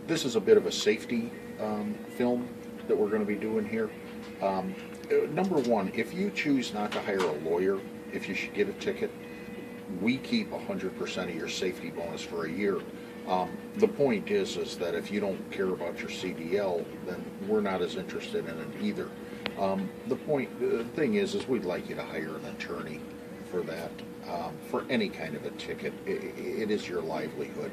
This is a bit of a safety film that we're going to be doing here. Um, Number one, if you choose not to hire a lawyer, if you should get a ticket, we keep 100% of your safety bonus for a year. The point is that if you don't care about your CDL, then we're not as interested in it either. The thing is we'd like you to hire an attorney for that, for any kind of a ticket. It is your livelihood.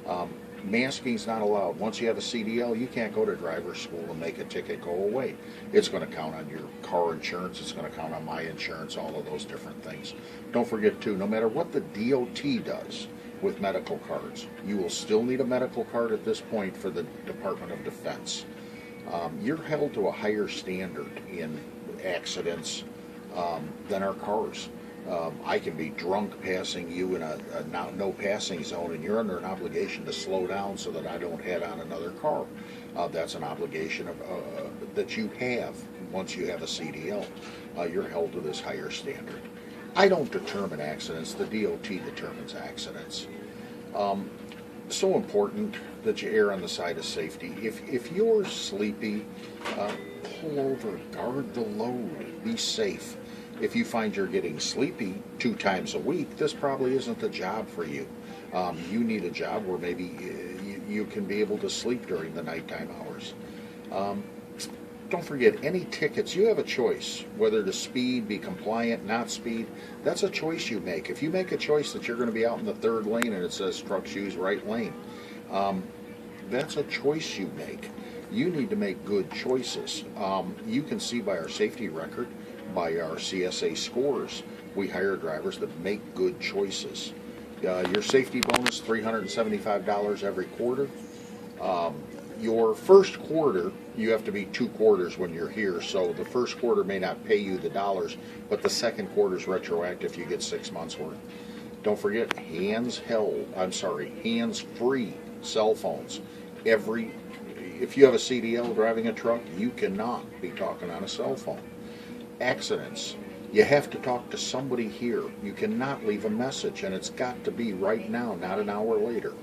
Um, Masking's not allowed. Once you have a CDL, you can't go to driver's school and make a ticket go away. It's going to count on your car insurance. It's going to count on my insurance, all of those different things. Don't forget, too, no matter what the DOT does with medical cards, you will still need a medical card at this point for the Department of Defense. You're held to a higher standard in accidents than our cars. I can be drunk passing you in a no passing zone, and you're under an obligation to slow down so that I don't head on another car. That's an obligation that you have once you have a CDL. You're held to this higher standard. I don't determine accidents. The DOT determines accidents. So important that you err on the side of safety. If you're sleepy, pull over, guard the load, be safe. If you find you're getting sleepy 2 times a week, this probably isn't the job for you. You need a job where maybe you can be able to sleep during the nighttime hours. Don't forget, any tickets, you have a choice, whether to speed, be compliant, not speed. That's a choice you make. If you make a choice that you're going to be out in the 3rd lane and it says trucks use right lane, that's a choice you make. You need to make good choices. You can see by our safety record, by our CSA scores, we hire drivers that make good choices. Your safety bonus, $375 every quarter. Your first quarter, you have to be 2 quarters when you're here, so the first quarter may not pay you the dollars, but the second quarter is retroactive. You get 6 months worth. Don't forget, hands-free cell phones. If you have a CDL driving a truck, you cannot be talking on a cell phone. Accidents, you have to talk to somebody here. You cannot leave a message, and it's got to be right now, not an hour later.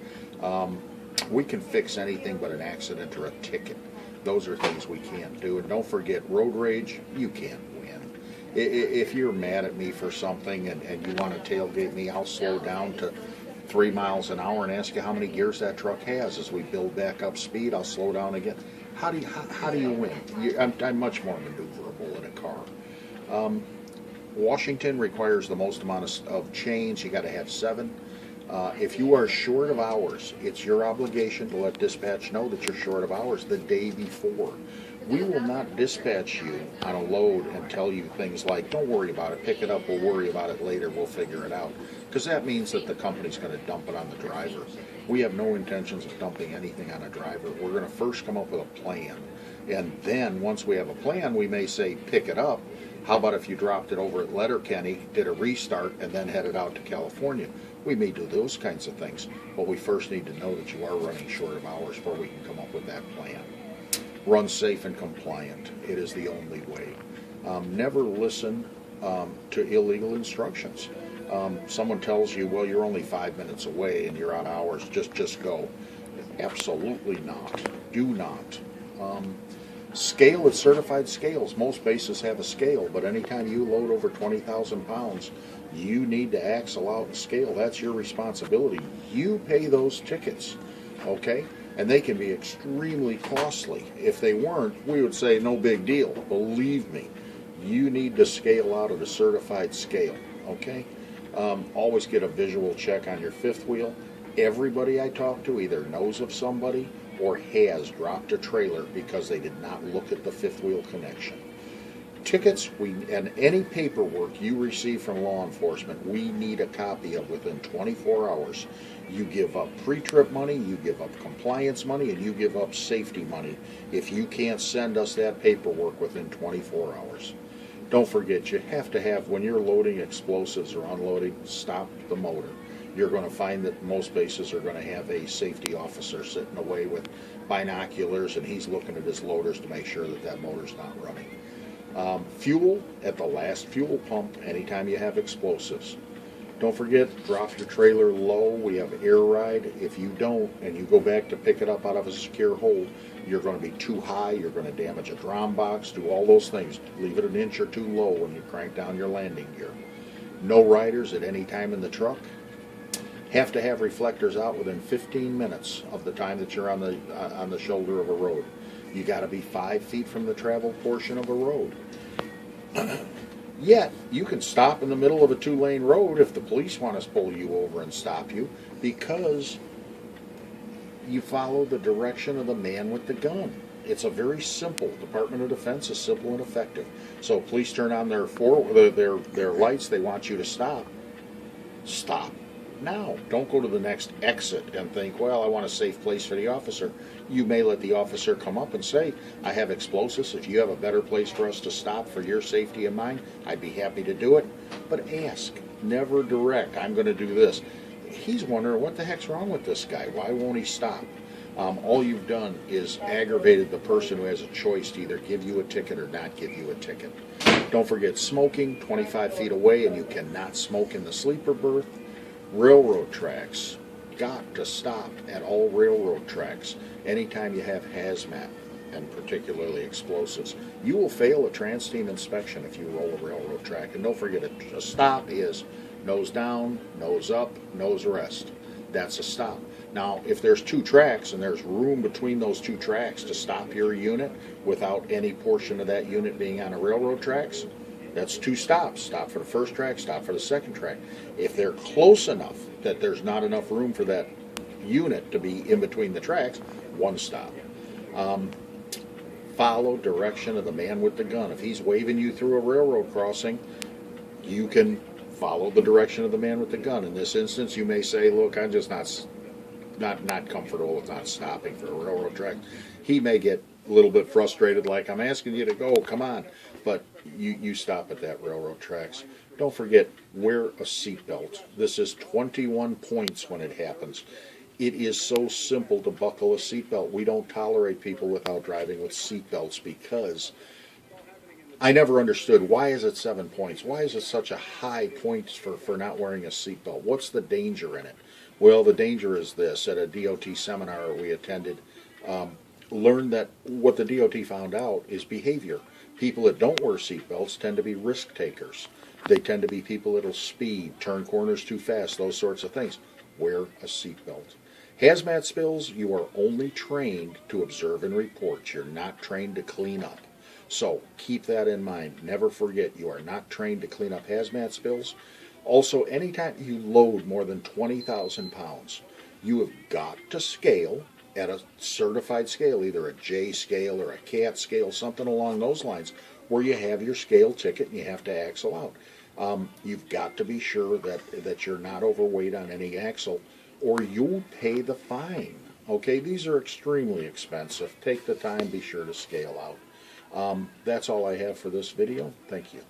We can fix anything but an accident or a ticket. Those are things we can't do. And don't forget, road rage, you can't win. If you're mad at me for something and you want to tailgate me, I'll slow down to 3 miles an hour and ask you how many gears that truck has. As we build back up speed, I'll slow down again. How do you win? I'm much more maneuverable in a car. Washington requires the most amount of chains. You got to have 7. If you are short of hours, it's your obligation to let dispatch know that you're short of hours the day before. We will not dispatch you on a load and tell you things like, don't worry about it, pick it up, we'll worry about it later, we'll figure it out. Because that means that the company's going to dump it on the driver. We have no intentions of dumping anything on a driver. We're going to first come up with a plan. And then once we have a plan, we may say, pick it up. How about if you dropped it over at Letterkenny, did a restart, and then headed out to California? We may do those kinds of things, but we first need to know that you are running short of hours before we can come up with that plan. Run safe and compliant. It is the only way. Never listen to illegal instructions. Someone tells you, well, you're only 5 minutes away and you're out of hours, just go. Absolutely not. Do not. Scale at certified scales. Most bases have a scale, but anytime you load over 20,000 pounds, you need to axle out and scale. That's your responsibility. You pay those tickets, okay? And they can be extremely costly. If they weren't, we would say no big deal. Believe me, you need to scale out at a certified scale, okay? Always get a visual check on your 5th wheel. Everybody I talk to either knows of somebody or has dropped a trailer because they did not look at the 5th wheel connection. Tickets and any paperwork you receive from law enforcement, we need a copy of within 24 hours. You give up pre-trip money, you give up compliance money, and you give up safety money if you can't send us that paperwork within 24 hours. Don't forget, you have to have, when you're loading explosives or unloading, stop the motor. You're going to find that most bases are going to have a safety officer sitting away with binoculars, and he's looking at his loaders to make sure that that motor's not running. Fuel at the last fuel pump anytime you have explosives. Don't forget, drop your trailer low. We have air ride. If you don't, and you go back to pick it up out of a secure hold, you're going to be too high. You're going to damage a drum box, do all those things. Leave it an inch or two low when you crank down your landing gear. No riders at any time in the truck. Have to have reflectors out within 15 minutes of the time that you're on the shoulder of a road. You got to be 5 feet from the travel portion of a road. Yet, you can stop in the middle of a 2-lane road if the police want to pull you over and stop you because you follow the direction of the man with the gun. It's a very simple. Department of Defense is simple and effective. So police turn on their lights. They want you to stop. Stop now. Don't go to the next exit and think, well, I want a safe place for the officer. You may let the officer come up and say, I have explosives. If you have a better place for us to stop for your safety and mine, I'd be happy to do it. But ask. Never direct. I'm going to do this. He's wondering, what the heck's wrong with this guy? Why won't he stop? All you've done is aggravated the person who has a choice to either give you a ticket or not give you a ticket. Don't forget smoking 25 feet away, and you cannot smoke in the sleeper berth. Railroad tracks. Got to stop at all railroad tracks. Anytime you have hazmat, and particularly explosives, you will fail a trans team inspection if you roll a railroad track. And don't forget, a stop is nose down, nose up, nose rest. That's a stop. Now, if there's 2 tracks and there's room between those 2 tracks to stop your unit without any portion of that unit being on the railroad tracks, that's 2 stops. Stop for the first track, stop for the second track. If they're close enough that there's not enough room for that unit to be in between the tracks, 1 stop. Follow direction of the man with the gun. If he's waving you through a railroad crossing, you can follow the direction of the man with the gun. In this instance, you may say, look, I'm just not comfortable with not stopping for a railroad track. He may get a little bit frustrated, like, I'm asking you to go, come on. But you stop at that railroad tracks. Don't forget, wear a seatbelt. This is 21 points when it happens. It is so simple to buckle a seatbelt. We don't tolerate people without driving with seatbelts because I never understood, why is it 7 points? Why is it such a high point for not wearing a seatbelt? What's the danger in it? Well, the danger is this. At a DOT seminar we attended, learned that what the DOT found out is behavior. People that don't wear seatbelts tend to be risk takers. They tend to be people that'll speed, turn corners too fast, those sorts of things. Wear a seatbelt. Hazmat spills, you are only trained to observe and report. You're not trained to clean up. So keep that in mind. Never forget, you are not trained to clean up hazmat spills. Also, anytime you load more than 20,000 pounds, you have got to scale at a certified scale, either a J scale or a CAT scale, something along those lines, where you have your scale ticket and you have to axle out. You've got to be sure that you're not overweight on any axle, or you'll pay the fine. Okay, these are extremely expensive. Take the time, be sure to scale out. That's all I have for this video. Thank you.